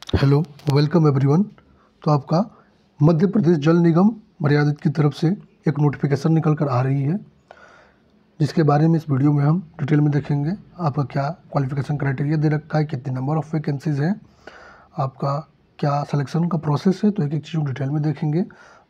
Hello, welcome everyone. तो आपका मध्य प्रदेश जल निगम मर्यादित की तरफ से एक नोटिफिकेशन निकल कर आ रही है, जिसके बारे में इस वीडियो में हम डिटेल में देखेंगे। आपका क्या क्वालिफिकेशन क्राइटेरिया दे रखा है, कितने नंबर ऑफ़ वैकेंसीज़ हैं, आपका क्या सिलेक्शन का प्रोसेस है, तो एक एक चीज़ डिटेल में देखेंगे।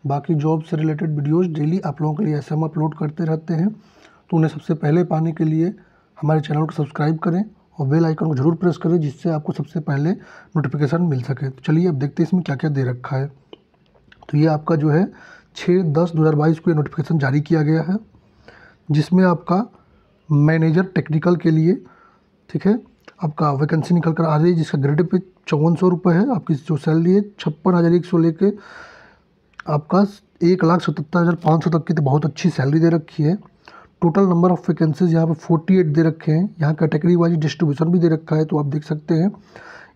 बाकी जॉब से रिलेटेड वीडियोज़ डेली आप लोगों के लिए ऐसे हम अपलोड करते रहते हैं, तो उन्हें सबसे पहले पाने के लिए हमारे चैनल को सब्सक्राइब करें और बेल आइकन को ज़रूर प्रेस करें, जिससे आपको सबसे पहले नोटिफिकेशन मिल सके। तो चलिए अब देखते हैं इसमें क्या क्या दे रखा है। तो ये आपका जो है 6/10/2022 को ये नोटिफिकेशन जारी किया गया है, जिसमें आपका मैनेजर टेक्निकल के लिए, ठीक है, आपका वैकेंसी निकल कर आ रही है, जिसका ग्रेड पे 5400 रुपये है। आपकी जो सैलरी है 56,100 लेके आपका 1,77,500 तक की, तो बहुत अच्छी सैलरी दे रखी है। टोटल नंबर ऑफ़ वैकेंसीज़ यहाँ पे 48 दे रखे हैं। यहाँ कैटेगरी वाइज डिस्ट्रीब्यूशन भी दे रखा है, तो आप देख सकते हैं।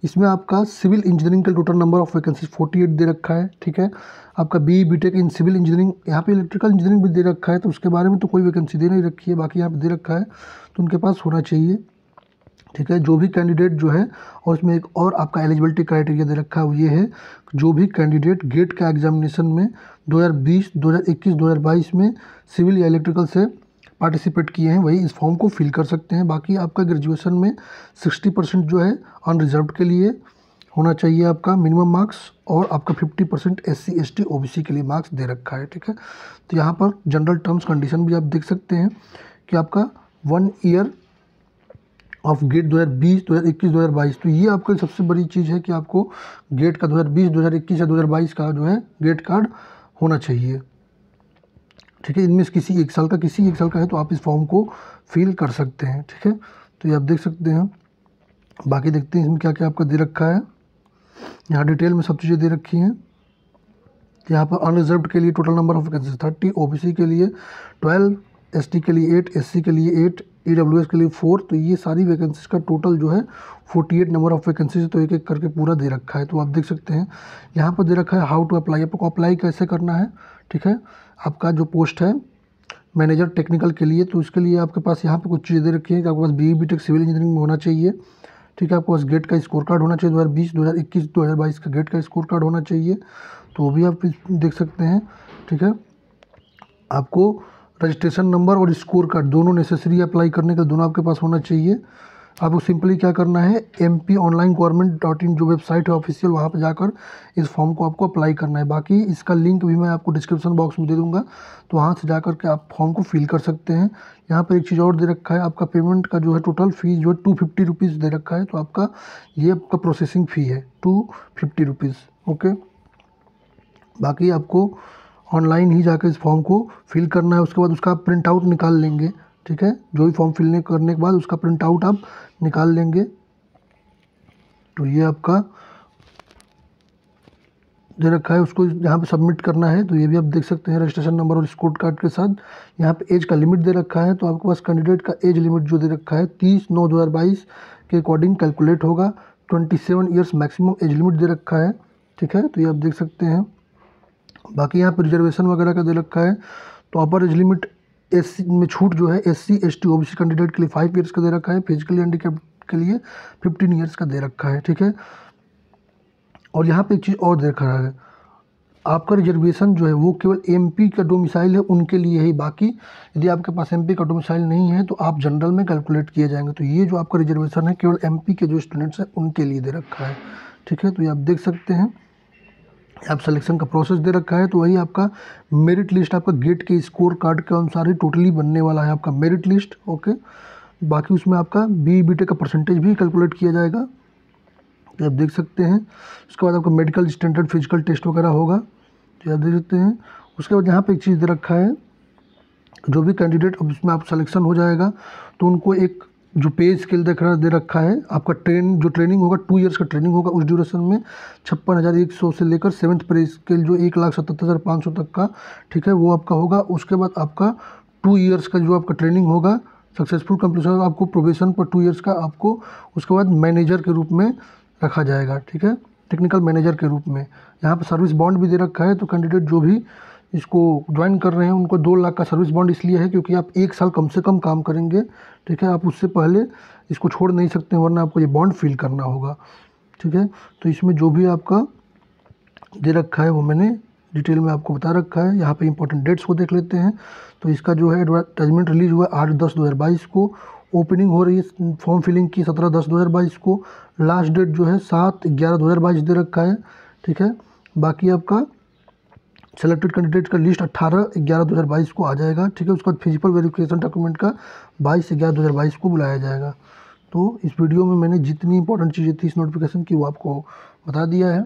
इसमें आपका सिविल इंजीनियरिंग का टोटल नंबर ऑफ़ वैकेंसीज 48 दे रखा है, ठीक है। आपका BE BTech इन सिविल इंजीनियरिंग, यहाँ पे इलेक्ट्रिकल इंजीनियरिंग भी दे रखा है, तो उसके बारे में तो कोई वैकेंसी दे नहीं रखी है, बाकी यहाँ पे दे रखा है, तो उनके पास होना चाहिए, ठीक है। जो भी कैंडिडेट जो है, और इसमें एक और आपका एलिजिबिलिटी क्राइटेरिया दे रखा है, वो ये है, जो भी कैंडिडेट गेट का एग्जामिनेशन में 2020, 2021, 2022 में सिविल या इलेक्ट्रिकल से पार्टिसिपेट किए हैं, वही इस फॉर्म को फिल कर सकते हैं। बाकी आपका ग्रेजुएशन में 60% जो है अनरिजर्व्ड के लिए होना चाहिए आपका मिनिमम मार्क्स, और आपका 50% SC ST OBC के लिए मार्क्स दे रखा है, ठीक है। तो यहाँ पर जनरल टर्म्स कंडीशन भी आप देख सकते हैं कि आपका 1 ईयर ऑफ गेट 2020, 2021, 2022। तो ये आपका सबसे बड़ी चीज़ है कि आपको गेट का 2020, 2021 या 2022 का जो है गेट कार्ड होना चाहिए, ठीक है। इनमें से किसी एक साल का है, तो आप इस फॉर्म को फिल कर सकते हैं, ठीक है। तो ये आप देख सकते हैं। बाकी देखते हैं इसमें क्या क्या आपका दे रखा है। यहाँ डिटेल में सब चीज़ें दे रखी हैं। यहाँ पर अनरिजर्व्ड के लिए total number of vacancy 30, OBC के लिए 12, ST के लिए 8, SC के लिए 8, EWS के लिए 4। तो ये सारी वैकेंसीज का टोटल जो है 48 नंबर ऑफ वैकेंसीज, तो एक एक करके पूरा दे रखा है। तो आप देख सकते हैं यहाँ पर दे रखा है हाउ टू अप्लाई, आपको अप्लाई कैसे करना है, ठीक है। आपका जो पोस्ट है मैनेजर टेक्निकल के लिए, तो उसके लिए आपके पास यहाँ पे कुछ चीज़ें दे रखी हैं कि आपके पास BE BTech सिविल इंजीनियरिंग में होना चाहिए, ठीक है। आपके पास गेट का स्कोर कार्ड होना चाहिए, 2020, 2021, 2022 का गेट का स्कोर कार्ड होना चाहिए, तो वो भी आप देख सकते हैं, ठीक है। आपको रजिस्ट्रेशन नंबर और स्कोर कार्ड दोनों नेसेसरी अप्लाई करने का, दोनों आपके पास होना चाहिए। आपको सिंपली क्या करना है, mponlinegovernment.in जो वेबसाइट है ऑफिशियल, वहाँ पर जाकर इस फॉर्म को आपको अप्लाई करना है। बाकी इसका लिंक भी मैं आपको डिस्क्रिप्शन बॉक्स में दे दूँगा, तो वहाँ से जाकर के आप फॉर्म को फिल कर सकते हैं। यहाँ पर एक चीज़ और दे रखा है, आपका पेमेंट का जो है टोटल फ़ीस जो है 250 रुपीज़ दे रखा है, तो आपका ये आपका प्रोसेसिंग फ़ी है 250 रुपीज़, ओके। बाकी आपको ऑनलाइन ही जाकर इस फॉर्म को फिल करना है, उसके बाद उसका आप प्रिंट आउट निकाल लेंगे, ठीक है। जो भी फॉर्म फिल करने के बाद उसका प्रिंट आउट आप निकाल लेंगे। तो ये आपका दे रखा है, उसको यहाँ पे सबमिट करना है। तो ये भी आप देख सकते हैं रजिस्ट्रेशन नंबर और स्कोर कार्ड के साथ। यहाँ पे एज का लिमिट दे रखा है, तो आपके पास कैंडिडेट का एज लिमिट जो दे रखा है 30/9/2022 के अकॉर्डिंग कैलकुलेट होगा। 27 ईयर्स मैक्सिमम एज लिमिट दे रखा है, ठीक है। तो ये आप देख सकते हैं। बाकी यहाँ पर रिजर्वेशन वगैरह का दे रखा है, तो अपर एज लिमिट SC में छूट जो है SC ST OBC कैंडिडेट के लिए 5 ईयर्स का दे रखा है, फिजिकली हैंडीकैप्ड के लिए 15 ईयर्स का दे रखा है, ठीक है। और यहाँ पे एक चीज़ और दे रखा है, आपका रिजर्वेशन जो है वो केवल MP का डोमिसाइल है उनके लिए ही। बाकी यदि आपके पास MP का डोमिसाइल नहीं है, तो आप जनरल में कैलकुलेट किए जाएंगे। तो ये जो आपका रिजर्वेशन है केवल MP के जो स्टूडेंट्स हैं उनके लिए दे रखा है, ठीक है। तो ये आप देख सकते हैं। आप सिलेक्शन का प्रोसेस दे रखा है, तो वही आपका मेरिट लिस्ट आपका गेट के स्कोर कार्ड के अनुसार ही टोटली बनने वाला है आपका मेरिट लिस्ट, ओके। बाकी उसमें आपका BE BTech का परसेंटेज भी कैलकुलेट किया जाएगा, तो आप देख सकते हैं। उसके बाद आपका मेडिकल स्टैंडर्ड फिजिकल टेस्ट वगैरह होगा, तो आप देख सकते हैं। उसके बाद यहाँ पे एक चीज़ दे रखा है, जो भी कैंडिडेट अब इसमें आप सिलेक्शन हो जाएगा, तो उनको एक जो पे स्केल दे रखा है, आपका जो ट्रेनिंग होगा 2 ईयर्स का ट्रेनिंग होगा। उस ड्यूरेशन में 56,100 से लेकर 7th पे स्केल जो 1,77,500 तक का, ठीक है, वो आपका होगा। उसके बाद आपका 2 ईयर्स का जो आपका ट्रेनिंग होगा, सक्सेसफुल कंप्लीशन आपको प्रोबेशन पर 2 ईयर्स का आपको उसके बाद मैनेजर के रूप में रखा जाएगा, ठीक है, टेक्निकल मैनेजर के रूप में। यहाँ पर सर्विस बॉन्ड भी दे रखा है, तो कैंडिडेट जो भी इसको ज्वाइन कर रहे हैं उनको 2 लाख का सर्विस बॉन्ड इसलिए है क्योंकि आप 1 साल कम से कम काम करेंगे, ठीक है। आप उससे पहले इसको छोड़ नहीं सकते, वरना आपको ये बॉन्ड फिल करना होगा, ठीक है। तो इसमें जो भी आपका दे रखा है वो मैंने डिटेल में आपको बता रखा है। यहाँ पे इंपॉर्टेंट डेट्स को देख लेते हैं। तो इसका जो है एडवर्टाइजमेंट रिलीज हुआ 8/10/2022 को, ओपनिंग हो रही है फॉर्म फिलिंग की 17/10/2022 को, लास्ट डेट जो है 7/11/2022 दे रखा है, ठीक है। बाकी आपका सेलेक्टेड कैंडिडेट का लिस्ट 18/11/2022 को आ जाएगा, ठीक है। उसके बाद फिजिकल वेरिफिकेशन डॉक्यूमेंट का 22/11/2022 को बुलाया जाएगा। तो इस वीडियो में मैंने जितनी इंपॉर्टेंट चीज़ें थी इस नोटिफिकेशन की वो आपको बता दिया है।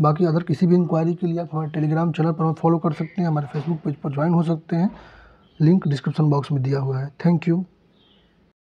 बाकी अदर किसी भी इंक्वायरी के लिए आप हमारे टेलीग्राम चैनल पर हमें फॉलो कर सकते हैं, हमारे फेसबुक पेज पर ज्वाइन हो सकते हैं, लिंक डिस्क्रिप्शन बॉक्स में दिया हुआ है। Thank you.